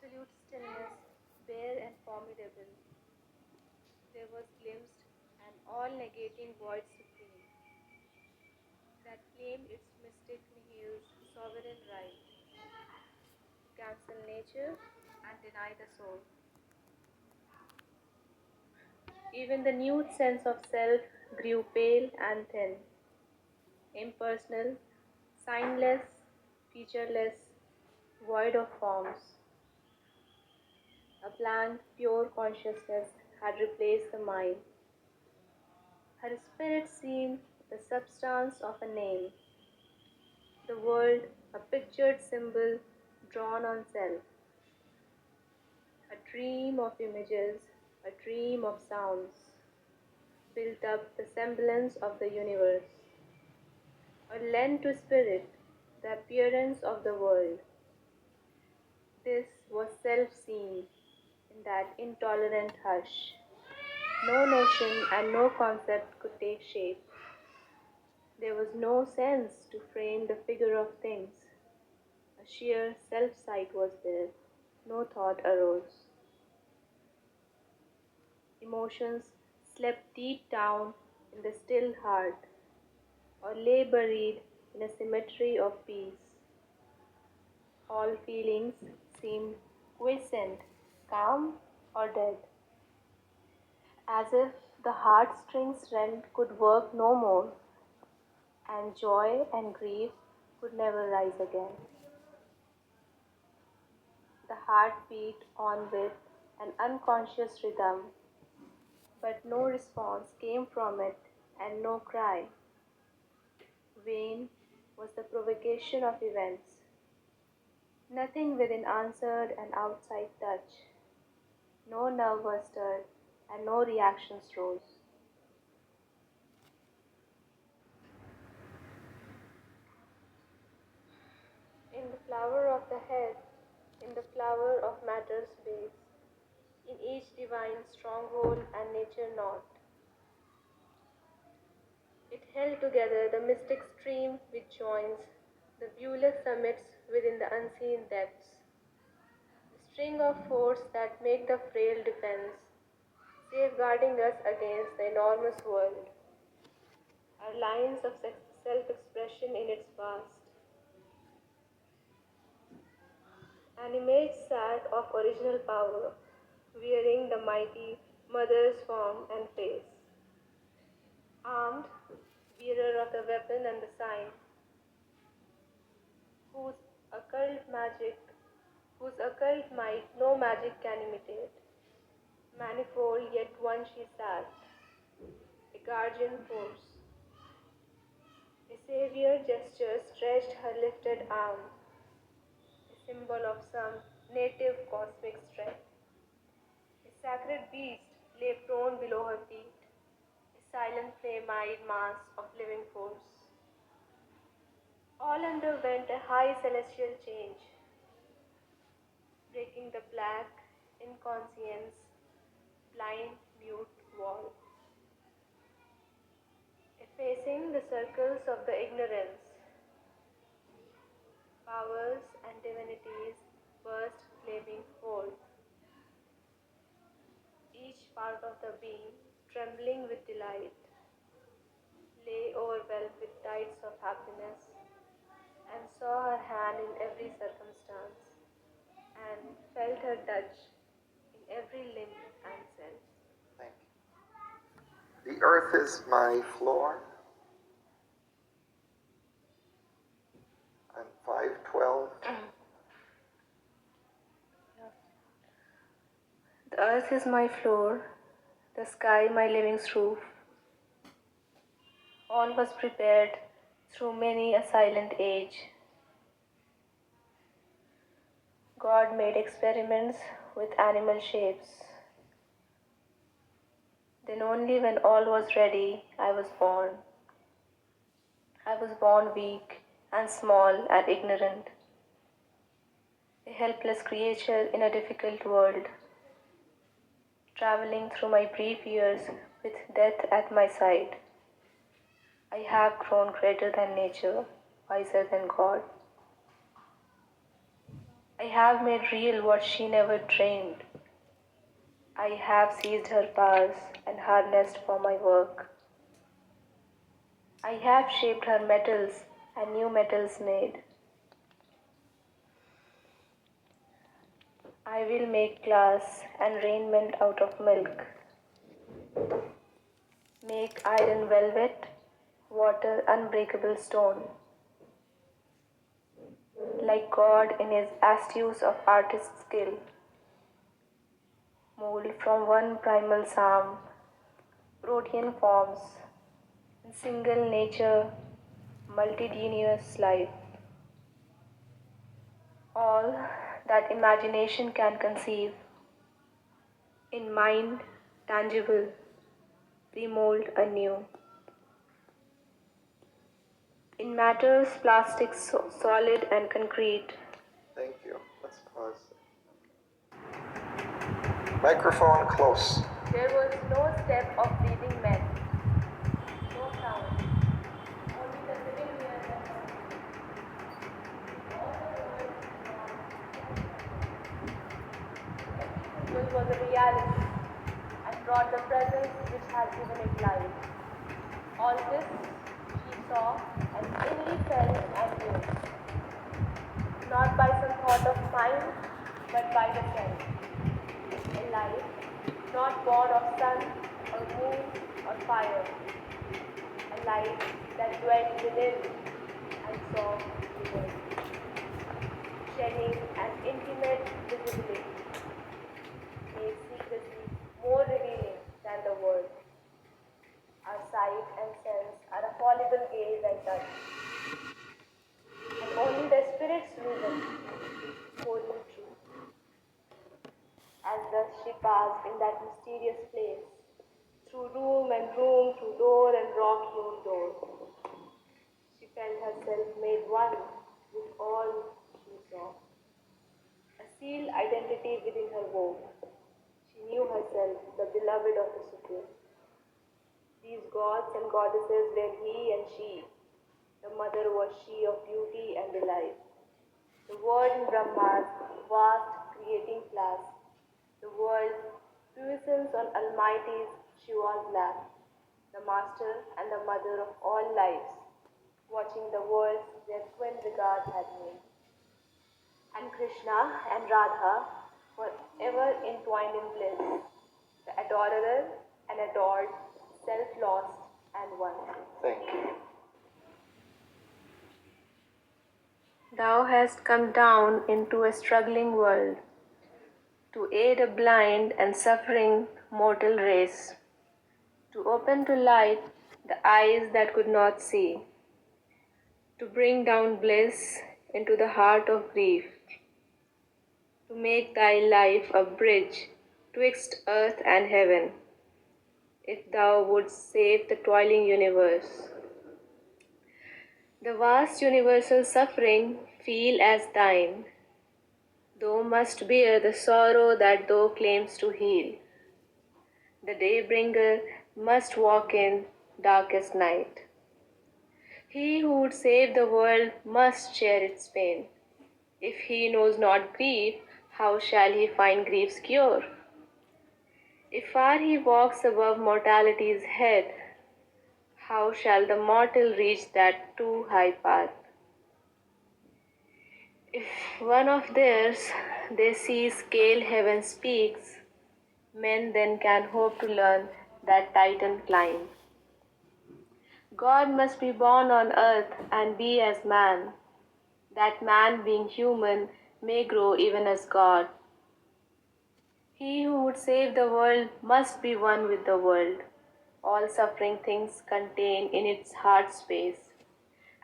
absolute stillness, bare and formidable, there was glimpsed an all-negating void supreme, that claimed its mystic nihil's sovereign right to cancel nature and deny the soul. Even the nude sense of self grew pale and thin, impersonal, signless, featureless, void of forms. A blank, pure consciousness had replaced the mind. Her spirit seemed the substance of a name, the world a pictured symbol drawn on self, a dream of images, a dream of sounds, built up the semblance of the universe, or lent to spirit the appearance of the world. This was self seen in that intolerant hush. No notion and no concept could take shape. There was no sense to frame the figure of things. A sheer self-sight was there. No thought arose. Emotions slept deep down in the still heart, or lay buried in a cemetery of peace. All feelings seemed quiescent, calm, or dead, as if the heartstrings rent could work no more, and joy and grief could never rise again. The heart beat on with an unconscious rhythm, but no response came from it, and no cry. Vain was the provocation of events. Nothing within answered an outside touch. No nerve was stirred, and no reactions rose. In the flower of the head, in the flower of matter's base, in each divine stronghold and nature knot, it held together the mystic stream which joins the viewless summits within the unseen depths. The string of force that make the frail defense, safeguarding us against the enormous world. Our lines of self-expression in its vast. An image sat of original power, wearing the mighty mother's form and face. Armed, bearer of the weapon and the sign, whose occult magic, whose occult might no magic can imitate. Manifold, yet one she sat, a guardian force. A savior gesture stretched her lifted arm, a symbol of some native cosmic strength. A sacred beast lay prone below her feet, a silent flame-eyed mass of living force. All underwent a high celestial change, breaking the black, inconscience, blind, mute wall, effacing the circles of the ignorance. Powers and divinities burst flaming forth, each part of the being trembling with delight, lay overwhelmed with tides of happiness, and saw her hand in every circumstance, and felt her touch in every limb and cell. Thank you. The earth is my floor. I'm 5'12". The earth is my floor, the sky my living roof. All was prepared through many a silent age. God made experiments with animal shapes. Then only when all was ready, I was born. I was born weak and small and ignorant, a helpless creature in a difficult world, traveling through my brief years with death at my side. I have grown greater than nature, wiser than God. I have made real what she never dreamed. I have seized her powers and harnessed for my work. I have shaped her metals and new metals made. I will make glass and raiment out of milk, make iron velvet, water unbreakable stone. Like God in his astuce of artist skill, mold from one primal psalm, protean forms, in single nature, multitudinous life. All that imagination can conceive, in mind tangible, remold anew. In matters plastic, solid and concrete. Thank you. Let's pause. Microphone close. There was no step of breathing men, no sound, only the living air that was a reality and brought the presence which had given it life. All this she saw and only felt and knew, not by some thought of mind, but by the sense. A life not born of sun or moon or fire, a life that dwelt within and saw the world, shedding an intimate visibility, made secrecy more revealing than the world. Our sight and sense are a fallible gaze and touch, and only the spirit's vision is wholly true. As thus she passed in that mysterious place, through room and room, through door and rock-hewn door, she felt herself made one with all she saw. A sealed identity within her wove. She knew herself the beloved of the Supreme. These gods and goddesses were he and she. The mother was she of beauty and delight. The word in Brahma's vast creating class. The world's puissance on Almighty's Shiva's lap. The master and the mother of all lives, watching the worlds their twin regard had made. And Krishna and Radha forever entwined in bliss, the adorer and adored, self-lost and one. Thank you. Thou hast come down into a struggling world to aid a blind and suffering mortal race, to open to light the eyes that could not see, to bring down bliss into the heart of grief, to make thy life a bridge twixt earth and heaven, if thou wouldst save the toiling universe. The vast universal suffering feel as thine, thou must bear the sorrow that thou claimst to heal. The daybringer must walk in darkest night. He who would save the world must share its pain. If he knows not grief, how shall he find grief's cure? If far he walks above mortality's head, how shall the mortal reach that too high path? If one of theirs they see scale heaven's peaks, men then can hope to learn that Titan climb. God must be born on earth and be as man, that man being human may grow even as God. He who would save the world must be one with the world, all suffering things contained in its heart space,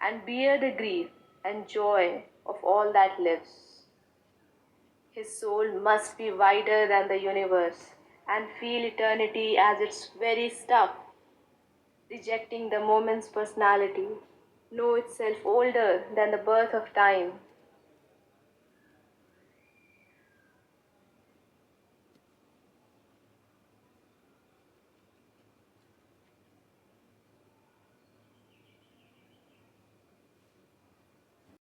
and bear the grief and joy of all that lives. His soul must be wider than the universe and feel eternity as its very stuff, rejecting the moment's personality, know itself older than the birth of time,